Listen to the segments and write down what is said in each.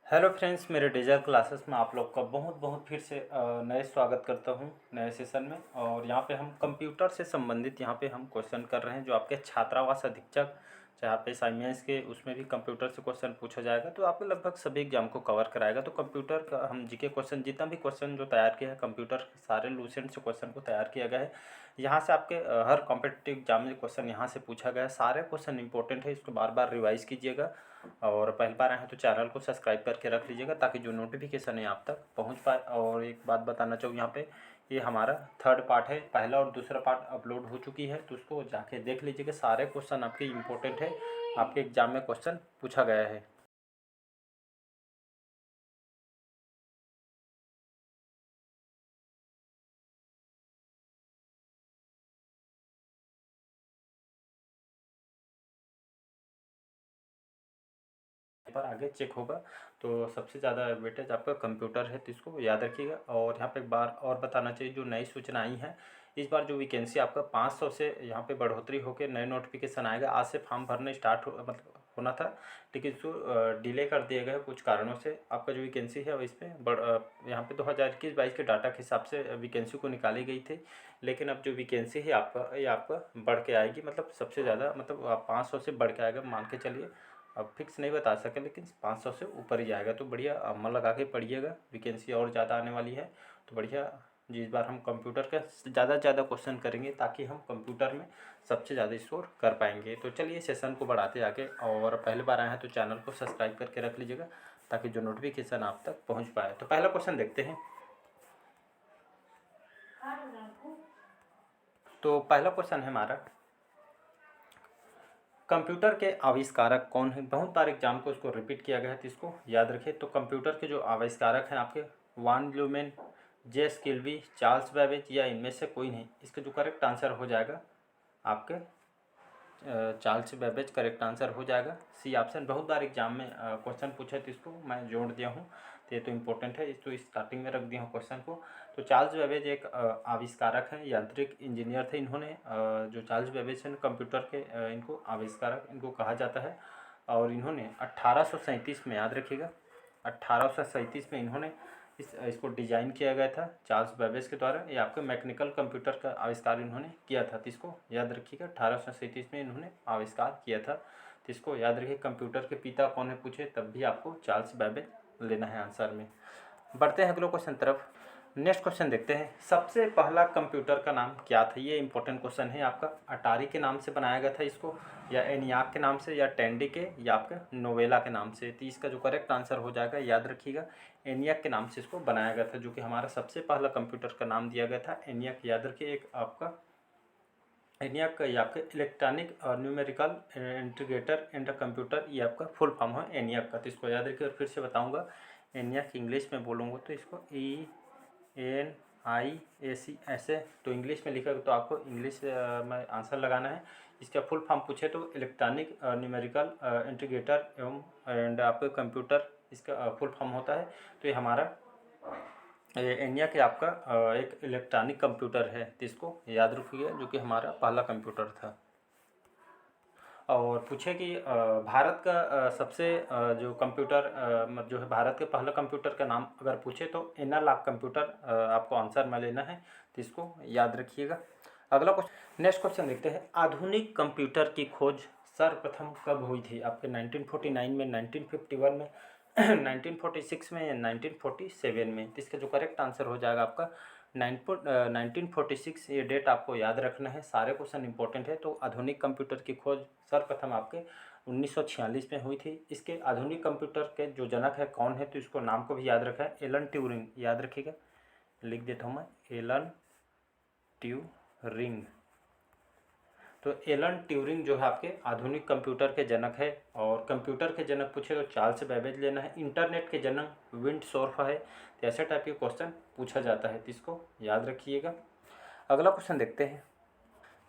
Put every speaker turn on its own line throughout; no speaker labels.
Hello friends, मेरे digital classes में आप लोग का बहुत बहुत फिर से नए स्वागत करता हूं नए सेशन में। और यहां पे हम कंप्यूटर से संबंधित यहां पे हम क्वेश्चन कर रहे हैं जो आपके छात्रावास अधीक्षक चाहे पे असाइनमेंट्स के उसमें भी कंप्यूटर से क्वेश्चन पूछा जाएगा, तो आपके लगभग सभी एग्जाम को कवर कराएगा। तो कंप्यूटर का हम जीके क्वेश्चन जितना भी क्वेश्चन जो तैयार किया है कंप्यूटर के सारे लूसेंट से क्वेश्चन को तैयार किया गया है। यहाँ से आपके हर कॉम्पिटिटिव एग्जाम में क्वेश्चन यहाँ से पूछा गया है। सारे क्वेश्चन इंपॉर्टेंट है, इसको बार बार रिवाइज कीजिएगा। और पहली बार आए हैं तो चैनल को सब्सक्राइब करके रख लीजिएगा ताकि जो नोटिफिकेशन है आप तक पहुंच पाए। और एक बात बताना चाहूँ, यहाँ पे ये हमारा थर्ड पार्ट है, पहला और दूसरा पार्ट अपलोड हो चुकी है, तो उसको जाके देख लीजिएगा। सारे क्वेश्चन आपके इंपॉर्टेंट है, आपके एग्जाम में क्वेश्चन पूछा गया है। पर आगे चेक होगा तो सबसे ज़्यादा वेटेज आपका कंप्यूटर है, तो इसको याद रखिएगा। और यहाँ पे एक बार और बताना चाहिए, जो नई सूचना आई है इस बार जो वैकेंसी आपका 500 से यहाँ पे बढ़ोतरी होकर नए नोटिफिकेशन आएगा। आज से फॉर्म भरना स्टार्ट हो मतलब होना था, लेकिन इसको डिले कर दिया गया कुछ कारणों से। आपका जो वैकेंसी है इस पर यहाँ पे 2021-22 के डाटा के हिसाब से वैकेंसी को निकाली गई थी, लेकिन अब जो वैकेंसी है आपका ये आपका बढ़ के आएगी। मतलब सबसे ज़्यादा मतलब आप 500 से बढ़ के आएगा, मान के चलिए। अब फिक्स नहीं बता सके, लेकिन 500 से ऊपर ही जाएगा। तो बढ़िया मन लगा के पढ़िएगा, वैकेंसी और ज़्यादा आने वाली है। तो बढ़िया जी, इस बार हम कंप्यूटर का ज़्यादा से ज़्यादा क्वेश्चन करेंगे ताकि हम कंप्यूटर में सबसे ज़्यादा स्कोर कर पाएंगे। तो चलिए सेशन को बढ़ाते आगे। और पहली बार आए हैं तो चैनल को सब्सक्राइब करके रख लीजिएगा ताकि जो नोटिफिकेशन आप तक पहुँच पाए। तो पहला क्वेश्चन देखते हैं। तो पहला क्वेश्चन है हमारा, कंप्यूटर के आविष्कारक कौन है। बहुत बार एग्जाम को इसको रिपीट किया गया है, तो इसको याद रखिए। तो कंप्यूटर के जो आविष्कारक हैं आपके वान ल्यूमेन, जे स्किल्बी, चार्ल्स बेबेज या इनमें से कोई नहीं। इसका जो करेक्ट आंसर हो जाएगा आपके चार्ल्स बेबेज करेक्ट आंसर हो जाएगा, सी ऑप्शन। बहुत बार एग्जाम में क्वेश्चन पूछे तो इसको मैं जोड़ दिया हूँ, तो ये तो इम्पोर्टेंट है, इसको स्टार्टिंग में रख दिया हूँ क्वेश्चन को। तो चार्ल्स बेबेज एक आविष्कारक हैं, यांत्रिक इंजीनियर थे। इन्होंने जो चार्ल्स बेबेज हैं कंप्यूटर के इनको आविष्कारक इनको कहा जाता है। और इन्होंने 1837 में, याद रखिएगा, 1837 में इन्होंने इसको डिजाइन किया गया था चार्ल्स बेबेज के द्वारा। ये आपके मैकेनिकल कंप्यूटर का आविष्कार इन्होंने किया था, तो इसको याद रखिएगा। 1837 में इन्होंने आविष्कार किया था, तो इसको याद रखिए। कंप्यूटर के पिता कौन है पूछे तब भी आपको चार्ल्स बेबेज लेना है आंसर में। बढ़ते हैं अगले क्वेश्चन तरफ। नेक्स्ट क्वेश्चन देखते हैं, सबसे पहला कंप्यूटर का नाम क्या था। ये इंपॉर्टेंट क्वेश्चन है आपका। अटारी के नाम से बनाया गया था इसको, या एनियाक के नाम से, या टेंडी के, या आपके नोवेला के नाम से। तो इसका जो करेक्ट आंसर हो जाएगा, याद रखिएगा, एनियाक के नाम से इसको बनाया गया था, जो कि हमारा सबसे पहला कंप्यूटर का नाम दिया गया था एनियाक। याद रखिए, एक आपका एनियाक ये आपके electronic numerical integrator and computer, ये आपका फुल फॉर्म है एनियाक का। तो इसको याद रखिए। और फिर से बताऊंगा, एनियाक इंग्लिश में बोलूँगा तो इसको ENIAC ऐसे, तो इंग्लिश में लिखा तो आपको इंग्लिश में आंसर लगाना है। इसका फुल फॉर्म पूछे तो इलेक्ट्रॉनिक न्यूमेरिकल इंटीग्रेटर एवं एंड आपके कंप्यूटर, इसका फुल फॉर्म होता है। तो ये हमारा एनिया के आपका एक इलेक्ट्रॉनिक कंप्यूटर है, तो इसको याद रखिए, जो कि हमारा पहला कंप्यूटर था। और पूछे कि भारत का सबसे जो कंप्यूटर जो है भारत के पहले कंप्यूटर का नाम अगर पूछे तो एनालॉग कंप्यूटर आपको आंसर में लेना है, तो इसको याद रखिएगा। अगला क्वेश्चन, नेक्स्ट क्वेश्चन देखते हैं, आधुनिक कंप्यूटर की खोज सर्वप्रथम कब हुई थी। आपके 1949 में, 1951 में, 1946 में, या 1947 में। तो इसका जो करेक्ट आंसर हो जाएगा आपका 1946। ये डेट आपको याद रखना है, सारे क्वेश्चन इंपॉर्टेंट है। तो आधुनिक कंप्यूटर की खोज सर्वप्रथम आपके 1946 में हुई थी। इसके आधुनिक कंप्यूटर के जो जनक है कौन है, तो इसको नाम को भी याद रखा है, एलन ट्यूरिंग। याद रखिएगा, लिख देता हूँ मैं, एलन ट्यूरिंग। तो एलन ट्यूरिंग जो है आपके आधुनिक कंप्यूटर के जनक है। और कंप्यूटर के जनक पूछे तो चार्ल्स बेबेज लेना है। इंटरनेट के जनक विंडसोर्फ है। तो ऐसे टाइप के क्वेश्चन पूछा जाता है, तो इसको याद रखिएगा। अगला क्वेश्चन देखते हैं।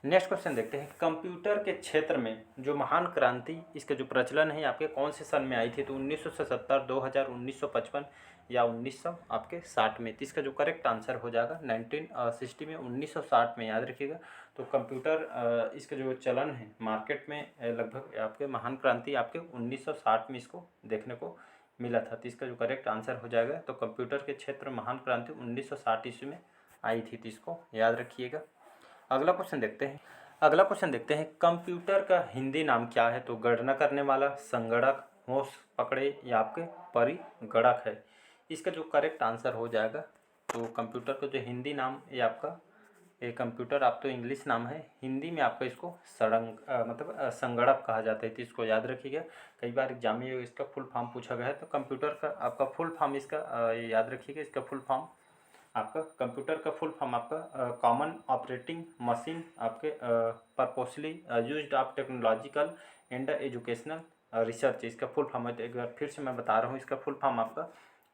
नेक्स्ट क्वेश्चन देखते हैं, कंप्यूटर के क्षेत्र में जो महान क्रांति, इसका जो प्रचलन है आपके कौन से सन में आई थी। तो 1977, 2000, 1955 या 1900 आपके 60 में। तो इसका जो करेक्ट आंसर हो जाएगा 1960 में, 1960 में, याद रखिएगा। तो कंप्यूटर इसका जो चलन है मार्केट में लगभग आपके महान क्रांति आपके 1960 में इसको देखने को मिला था। तो इसका जो करेक्ट आंसर हो जाएगा, तो कंप्यूटर के क्षेत्र में महान क्रांति 1960 ईस्वी में आई थी। तो इसको याद रखिएगा। अगला क्वेश्चन देखते हैं। अगला क्वेश्चन देखते हैं, कंप्यूटर का हिंदी नाम क्या है? तो गणना करने वाला, संगणक, होश पकड़े या आपके परिगणक है। इसका जो करेक्ट आंसर हो जाएगा, तो कंप्यूटर का जो हिंदी नाम ये आपका, ये कंप्यूटर आप तो इंग्लिश नाम है, हिंदी में आपका इसको संगणक कहा जाता है। तो इसको याद रखिएगा। कई बार एग्जाम में इसका फुल फॉर्म पूछा गया है, तो कंप्यूटर का आपका फुल फॉर्म इसका ये याद रखिएगा। इसका फुल फॉर्म आपका, कंप्यूटर का फुल फॉर्म आपका कॉमन ऑपरेटिंग मशीन, आपके purposely used of technological and educational research, इसका फुल फॉर्म है। तो एक बार फिर से मैं बता रहा हूँ, इसका फुल फॉर्म आपका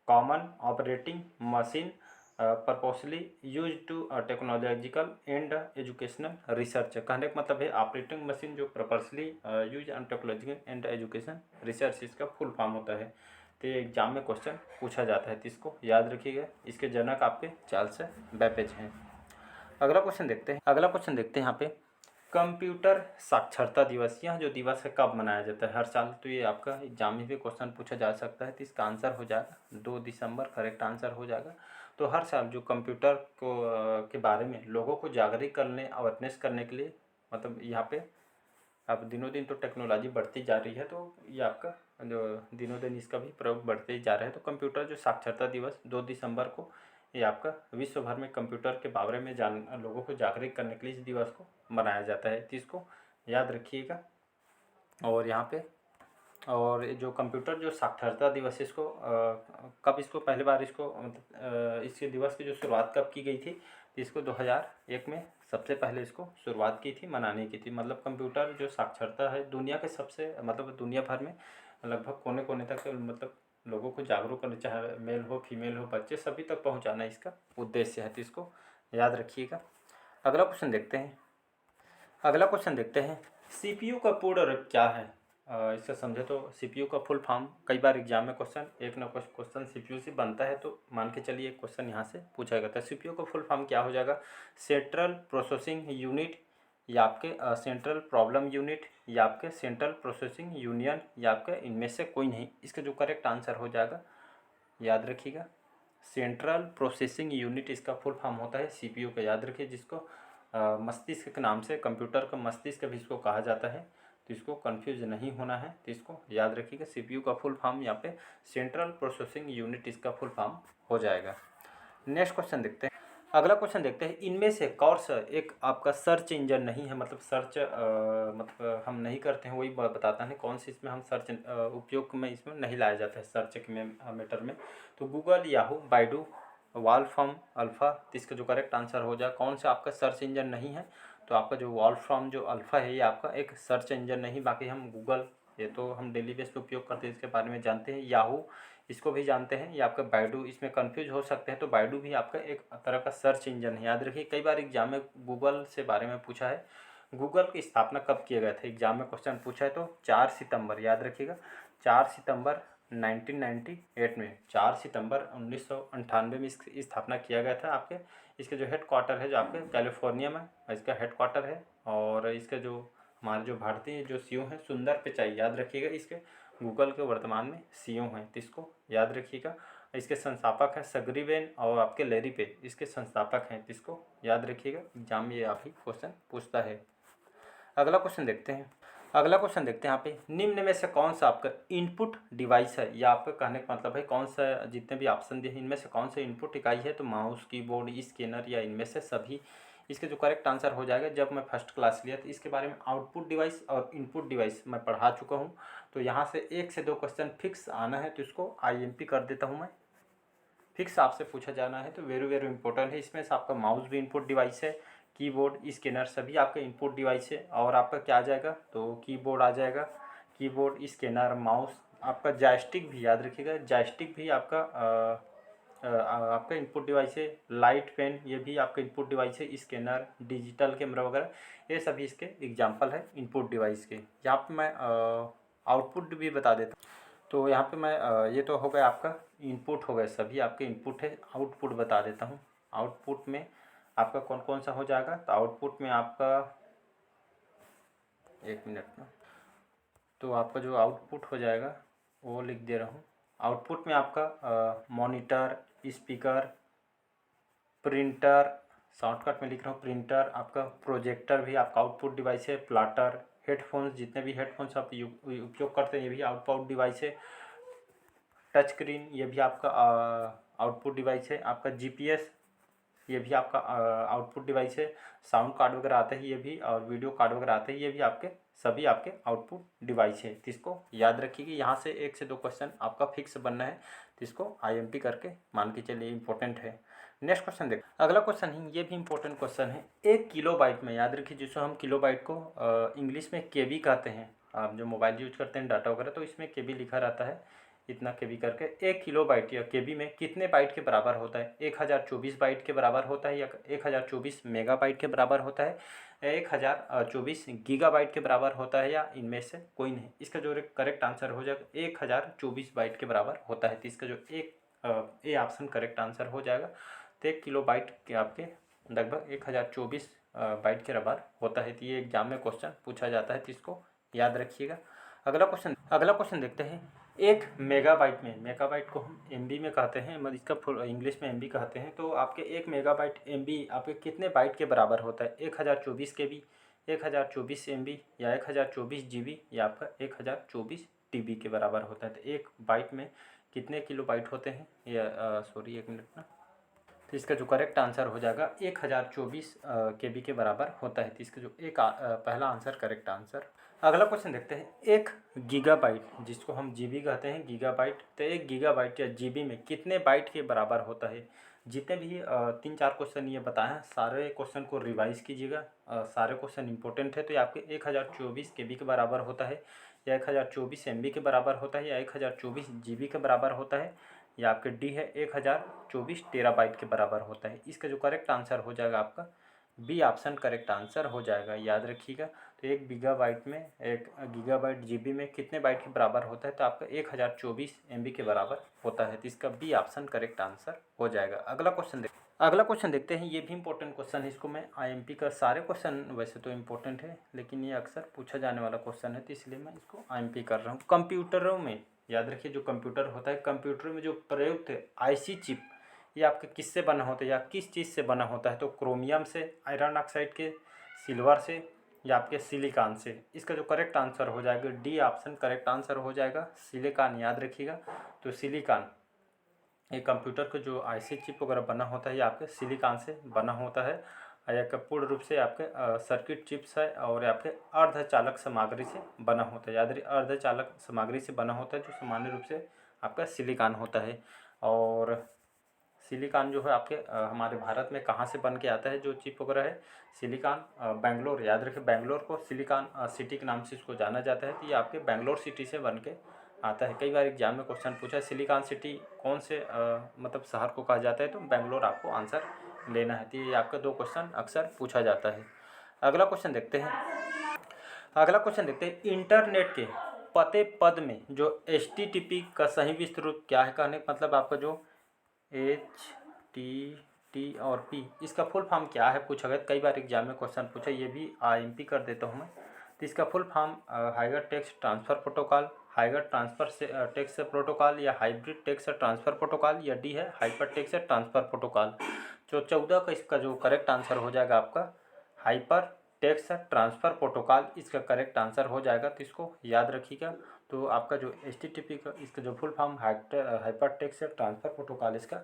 common operating machine purposely use to technological and educational research. कहने का मतलब है ऑपरेटिंग मशीन जो purposely use on technological and education research, इसका फुल फॉर्म होता है। तो ये एग्जाम में क्वेश्चन पूछा जाता है, तो इसको याद रखिएगा। इसके जनक आपके चार्ल्स बैबेज हैं। अगला क्वेश्चन देखते हैं। अगला क्वेश्चन देखते हैं यहाँ पे, कंप्यूटर साक्षरता दिवस, यह जो दिवस है कब मनाया जाता है? हर साल। तो ये आपका एग्जाम में भी क्वेश्चन पूछा जा सकता है। तो इसका आंसर हो जाएगा 2 दिसंबर, करेक्ट आंसर हो जाएगा। तो हर साल जो कंप्यूटर को के बारे में लोगों को जागरूक करने, अवेयरनेस करने के लिए, मतलब यहाँ पे अब दिनों दिन तो टेक्नोलॉजी बढ़ती जा रही है, तो ये आपका जो दिनों दिन इसका भी प्रयोग बढ़ते ही जा रहा है। तो कंप्यूटर जो साक्षरता दिवस 2 दिसंबर को, ये आपका विश्व भर में कंप्यूटर के बारे में लोगों को जागरूक करने के लिए इस दिवस को मनाया जाता है। तो इसको याद रखिएगा। और यहाँ पे, और जो कंप्यूटर जो साक्षरता दिवस, इसको कब, इसको पहली बार इसको मतलब इसके दिवस की जो शुरुआत कब की गई थी? तो इसको 2001 में सबसे पहले इसको शुरुआत की थी, मनाने की थी। मतलब कंप्यूटर जो साक्षरता है दुनिया के सबसे, मतलब दुनिया भर में लगभग कोने कोने तक, मतलब लोगों को जागरूक करना, चाहे मेल हो फीमेल हो बच्चे, सभी तक पहुंचाना इसका उद्देश्य है। तो इसको याद रखिएगा। अगला क्वेश्चन देखते हैं। अगला क्वेश्चन देखते हैं, सीपीयू का पूर्ण रूप क्या है? इसका समझे तो सीपीयू का फुल फॉर्म, कई बार एग्जाम में क्वेश्चन एक ना कुछ क्वेश्चन सीपीयू से बनता है, तो मान के चलिए एक क्वेश्चन यहाँ से पूछा जाता है। सीपीयू का फुल फॉर्म क्या हो जाएगा? सेंट्रल प्रोसेसिंग यूनिट, या आपके सेंट्रल प्रॉब्लम यूनिट, या आपके सेंट्रल प्रोसेसिंग यूनियन, या आपके इनमें से कोई नहीं। इसका जो करेक्ट आंसर हो जाएगा, याद रखिएगा, सेंट्रल प्रोसेसिंग यूनिट इसका फुल फॉर्म होता है सीपीयू का। याद रखिए, जिसको मस्तिष्क के नाम से, कंप्यूटर का मस्तिष्क भी इसको कहा जाता है। तो इसको कंफ्यूज नहीं होना है, तो इसको याद रखिएगा। सीपीयू का फुल फॉर्म यहाँ पे सेंट्रल प्रोसेसिंग यूनिट इसका फुल फॉर्म हो जाएगा। नेक्स्ट क्वेश्चन देखते हैं। अगला क्वेश्चन देखते हैं, इनमें से कौन सा एक आपका सर्च इंजन नहीं है? मतलब सर्च मतलब हम नहीं करते हैं, वही बताता है कौन सी इसमें हम सर्च उपयोग में इसमें नहीं लाया जाता है सर्च के मैटर में। तो गूगल, याहू, बाइडू, वॉल्फ्रॉम, अल्फ़ा। तो इसका जो करेक्ट आंसर हो जाए, कौन सा आपका सर्च इंजन नहीं है? तो आपका जो वॉल्फ्रॉम जो अल्फ़ा है, ये आपका एक सर्च इंजन नहीं। बाकी हम गूगल, ये तो हम डेली बेस पे उपयोग करते हैं, इसके बारे में जानते हैं। याहू, इसको भी जानते हैं। ये आपका बाइडू, इसमें कंफ्यूज हो सकते हैं, तो बाइडू भी आपका एक तरह का सर्च इंजन है। याद रखिए, कई बार एग्जाम में गूगल से बारे में पूछा है। गूगल की स्थापना कब किया गया था? एग्जाम में क्वेश्चन पूछा है, तो 4 सितंबर, याद रखिएगा, 4 सितंबर 1998 में, 4 सितंबर 1998 में इसकी स्थापना किया गया था। आपके इसके जो हेड क्वार्टर है, जो आपके कैलिफोर्निया में इसका हेड क्वार्टर है। और इसके जो हमारे जो भारतीय जो सीईओ हैं, सुंदर पिचाई, याद रखिएगा, इसके गूगल के वर्तमान में सीईओ हैं। तो इसको याद रखिएगा। इसके संस्थापक हैं सग्रीवेन और आपके लेरी पे, इसके संस्थापक हैं। तो इसको याद रखिएगा, एग्जाम में ये आप ही क्वेश्चन पूछता है। अगला क्वेश्चन देखते हैं। अगला क्वेश्चन देखते हैं यहाँ पे, निम्न में से कौन सा आपका इनपुट डिवाइस है? या आपका कहने का मतलब है कौन सा, जितने भी ऑप्शन दिए हैं इनमें से कौन सा इनपुट इकाई है? तो माउस, कीबोर्ड, स्कैनर, या इनमें से सभी। इसके जो करेक्ट आंसर हो जाएगा, जब मैं फर्स्ट क्लास लिया तो इसके बारे में आउटपुट डिवाइस और इनपुट डिवाइस मैं पढ़ा चुका हूँ। तो यहाँ से 1 से 2 क्वेश्चन फिक्स आना है, तो इसको IMP कर देता हूँ मैं। फिक्स आपसे पूछा जाना है, तो वेरी वेरी इंपॉर्टेंट है। इसमें से आपका माउस भी इनपुट डिवाइस है, कीबोर्ड, स्कैनर सभी आपका इनपुट डिवाइस है। और आपका क्या आ जाएगा? तो कीबोर्ड आ जाएगा, कीबोर्ड, स्कैनर, माउस, आपका जॉयस्टिक भी, याद रखिएगा, जॉयस्टिक भी आपका इनपुट डिवाइस है। लाइट पेन, ये भी आपका इनपुट डिवाइस है। स्कैनर, डिजिटल कैमरा वगैरह, ये सभी इसके एग्जाम्पल है इनपुट डिवाइस के। यहाँ पर मैं आउटपुट भी बता देता हूँ। तो यहाँ पे मैं ये तो हो गया आपका इनपुट, हो गए सभी आपके इनपुट है। आउटपुट बता देता हूँ। आउटपुट में आपका कौन कौन सा हो जाएगा? तो आउटपुट में आपका, एक मिनट में, तो आपका जो आउटपुट हो जाएगा वो लिख दे रहा हूँ। आउटपुट में आपका मॉनिटर, स्पीकर, प्रिंटर, शॉर्टकट में लिख रहा हूँ प्रिंटर, आपका प्रोजेक्टर भी आपका आउटपुट डिवाइस है, प्लाटर, हेडफोन्स, जितने भी हेडफोन्स आप उपयोग करते हैं ये भी आउटपुट डिवाइस है, टच स्क्रीन ये भी आपका आउटपुट डिवाइस है, आपका जीपीएस ये भी आपका आउटपुट डिवाइस है, साउंड कार्ड वगैरह आते हैं ये भी, और वीडियो कार्ड वगैरह आते हैं ये भी आपके सभी आपके आउटपुट डिवाइस है। तो इसको याद रखिएगा, यहाँ से 1 से 2 क्वेश्चन आपका फिक्स बनना है, तो इसको आईएमपी करके मान के चलिए इंपॉर्टेंट है। नेक्स्ट क्वेश्चन देख, अगला क्वेश्चन है, ये भी इंपॉर्टेंट क्वेश्चन है। 1 किलोबाइट में, याद रखिए जिसको हम किलोबाइट को इंग्लिश में केबी कहते हैं, आप जो मोबाइल यूज करते हैं डाटा वगैरह तो इसमें केबी लिखा रहता है, इतना केबी करके। 1 किलोबाइट या केबी में कितने बाइट के बराबर होता है? 1024 बाइट के बराबर होता है, या 1024 मेगाबाइट के बराबर होता है, या 1024 गीगाबाइट के बराबर होता है, या इनमें से कोई नहीं। इसका जो करेक्ट आंसर हो जाएगा 1024 बाइट के बराबर होता है। तो इसका जो ए ऑप्शन करेक्ट आंसर हो जाएगा। तो 1 किलोबाइट के आपके लगभग 1024 बाइट के बराबर होता है। तो ये एग्जाम में क्वेश्चन पूछा जाता है, तो इसको याद रखिएगा। अगला क्वेश्चन देखते हैं। 1 मेगाबाइट में, मेगाबाइट को हम एमबी में कहते हैं, मतलब इसका फुल इंग्लिश में एमबी कहते हैं। तो आपके 1 मेगाबाइट एमबी आपके कितने बाइट के बराबर होता है? 1024 केबी, 1024 एमबी, या 1024 जीबी, या आपका 1024 टीबी के बराबर होता है। तो 1 बाइट में कितने किलो बाइट होते हैं, या सॉरी 1 मिनट ना, तो इसका जो करेक्ट आंसर हो जाएगा 1024 केबी के बराबर होता है। तो इसका जो पहला आंसर करेक्ट आंसर। अगला क्वेश्चन देखते हैं। 1 गीगाबाइट, जिसको हम जीबी कहते हैं, गीगाबाइट, तो 1 गीगाबाइट या जीबी में कितने बाइट के बराबर होता है? जितने भी 3-4 क्वेश्चन ये बताए हैं, सारे क्वेश्चन को रिवाइज कीजिएगा, सारे क्वेश्चन इंपॉर्टेंट है। तो ये आपके 1024 केबी के बराबर होता है, या 1024 एमबी के बराबर होता है, या 1024 जीबी के बराबर होता है, या आपके डी है 1024 टेराबाइट के बराबर होता है। इसका जो करेक्ट आंसर हो जाएगा आपका बी ऑप्शन करेक्ट आंसर हो जाएगा, याद रखिएगा। तो 1 गीगाबाइट में, 1 गीगाबाइट जीबी में कितने बाइट के बराबर होता है? तो आपका 1024 एमबी के बराबर होता है। तो इसका बी ऑप्शन करेक्ट आंसर हो जाएगा। अगला क्वेश्चन देखते हैं। ये भी इंपॉर्टेंट क्वेश्चन है, इसको मैं आईएमपी का, सारे क्वेश्चन वैसे तो इंपॉर्टेंट है लेकिन ये अक्सर पूछा जाने वाला क्वेश्चन है, तो इसलिए मैं इसको आईएमपी कर रहा हूँ। कंप्यूटरों में, याद रखिए जो कंप्यूटर होता है, कंप्यूटरों में जो प्रयुक्त आईसी चिप, ये आपके किससे बना होता है या किस चीज़ से बना होता है? तो क्रोमियम से, आयरन ऑक्साइड के, सिल्वर से, या आपके सिलिकॉन से। इसका जो करेक्ट आंसर हो जाएगा डी ऑप्शन करेक्ट आंसर हो जाएगा, सिलिकॉन, याद रखिएगा। तो सिलिकॉन, ये कंप्यूटर का जो आईसी चिप वगैरह बना होता है ये आपके सिलिकॉन से बना होता है। यह पूर्ण रूप से आपके सर्किट चिप्स है, और आपके अर्धचालक सामग्री से बना होता है, याद रखिए अर्धचालक सामग्री से बना होता है, जो सामान्य रूप से आपका सिलिकॉन होता है। और सिलिकॉन जो है आपके हमारे भारत में कहाँ से बन के आता है जो चिप वगैरह है? सिलिकॉन बेंगलोर, याद रखिए बेंगलोर को सिलिकॉन सिटी के नाम से इसको जाना जाता है। तो ये आपके बेंगलोर सिटी से बन के आता है। कई बार एग्जाम में क्वेश्चन पूछा है सिलिकॉन सिटी कौन से मतलब शहर को कहा जाता है, तो बेंगलोर आपको आंसर लेना है। तो ये आपका 2 क्वेश्चन अक्सर पूछा जाता है। अगला क्वेश्चन देखते हैं। इंटरनेट के पते पद में जो HTTP का सही विस्तृत क्या है? कहने का मतलब आपका जो HTT और P, इसका फुल फॉर्म क्या है पूछा गया। कई बार एग्जाम में क्वेश्चन पूछा, ये भी आईएमपी कर देता हूँ मैं। तो इसका full form hyper text transfer protocol, hyper transfer से टेक्स्ट प्रोटोकॉल, या हाइब्रिड टेक्स्ट ट्रांसफ़र प्रोटोकॉल, या डी है हाइपर टेक्स्ट ट्रांसफ़र प्रोटोकॉल। जो 14 का इसका जो करेक्ट आंसर हो जाएगा आपका हाइपर टेक्स्ट ट्रांसफ़र प्रोटोकॉल, इसका करेक्ट आंसर हो जाएगा। तो इसको याद रखिएगा। तो आपका जो HTTP का इसका जो full form hyper text transfer protocol, इसका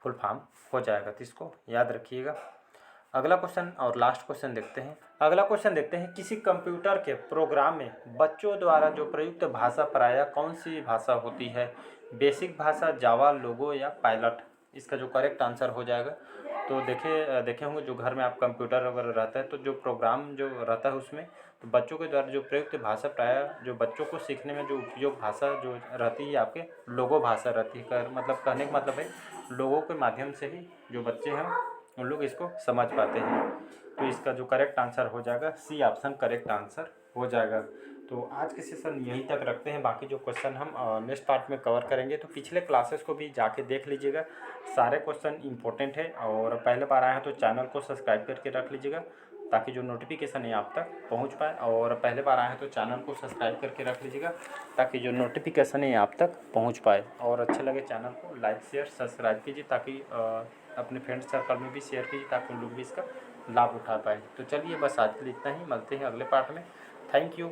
फुल फॉर्म हो जाएगा। तो इसको याद रखिएगा। अगला क्वेश्चन और लास्ट क्वेश्चन देखते हैं। किसी कंप्यूटर के प्रोग्राम में बच्चों द्वारा जो प्रयुक्त भाषा प्रायः कौन सी भाषा होती है? बेसिक भाषा, जावा, लोगो, या पायलट? इसका जो करेक्ट आंसर हो जाएगा, तो देखे होंगे जो घर में आप कंप्यूटर वगैरह रहता है, तो जो प्रोग्राम जो रहता है उसमें तो बच्चों के द्वारा जो प्रयुक्त भाषा प्रायः जो बच्चों को सीखने में जो उपयोग भाषा जो रहती है आपके लोगो भाषा रहती है। मतलब कहने का मतलब है लोगों के माध्यम से ही जो बच्चे हैं उन लोग इसको समझ पाते हैं। तो इसका जो करेक्ट आंसर हो जाएगा सी ऑप्शन करेक्ट आंसर हो जाएगा। तो आज के सेशन यहीं तक रखते हैं, बाकी जो क्वेश्चन हम नेक्स्ट पार्ट में कवर करेंगे। तो पिछले क्लासेस को भी जाके देख लीजिएगा, सारे क्वेश्चन इंपॉर्टेंट है। और पहले बार आए हैं तो चैनल को सब्सक्राइब करके रख लीजिएगा ताकि जो नोटिफिकेशन है आप तक पहुंच पाए। और पहले बार आए हैं तो चैनल को सब्सक्राइब करके रख लीजिएगा ताकि जो नोटिफिकेशन है आप तक पहुंच पाए। और अच्छे लगे चैनल को लाइक शेयर सब्सक्राइब कीजिए, ताकि अपने फ्रेंड सर्कल में भी शेयर कीजिए ताकि उन लोग भी इसका लाभ उठा पाए। तो चलिए बस आज के लिए इतना ही, मिलते हैं अगले पार्ट में। Thank you.